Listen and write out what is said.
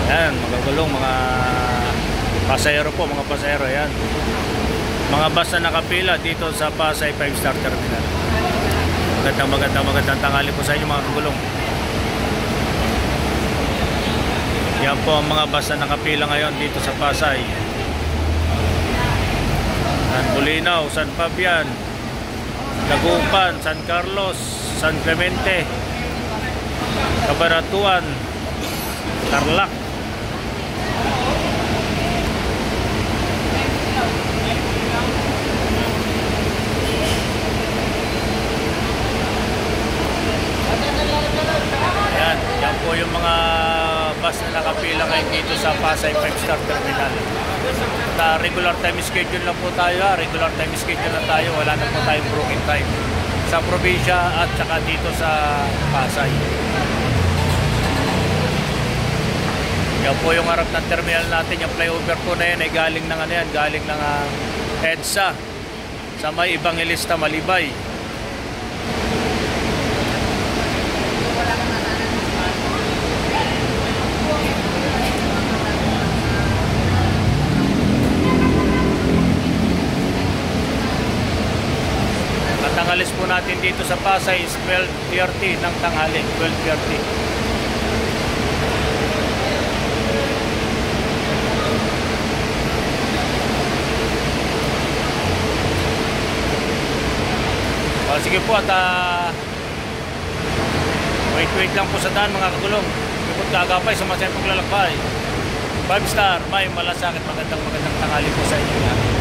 Ayan, magagulong mga pasahero po, mga pasahero. Ayan, mga bus na nakapila dito sa Pasay 5-star terminal. Magandang tanghali po sa inyo mga kagulong. Yan po ang mga bus na nakapila ngayon dito sa Pasay. San Bulinaw, San Fabian, Dagupan, San Carlos, San Clemente, Cabanatuan, Tarlac. Yan po yung mga bus na nakapila ngayon dito sa Pasay 5-star terminal. Regular time schedule lang po tayo. Regular time schedule lang tayo. Wala na po tayong broken time sa probinsya at saka dito sa Pasay. Yan po yung harap ng terminal natin. Yung flyover po na yan ay galing ng ano yan, galing ng EDSA sa may Evangelista Malibay. Ang alis po natin dito sa Pasay is 12:30 ng tanghali, 12:30. Sige po at wait lang po sa daan mga kagulong. Ikot kagapay sa masayang paglalakbay. 5-star, may malasakit. Magandang tanghali po sa inyo.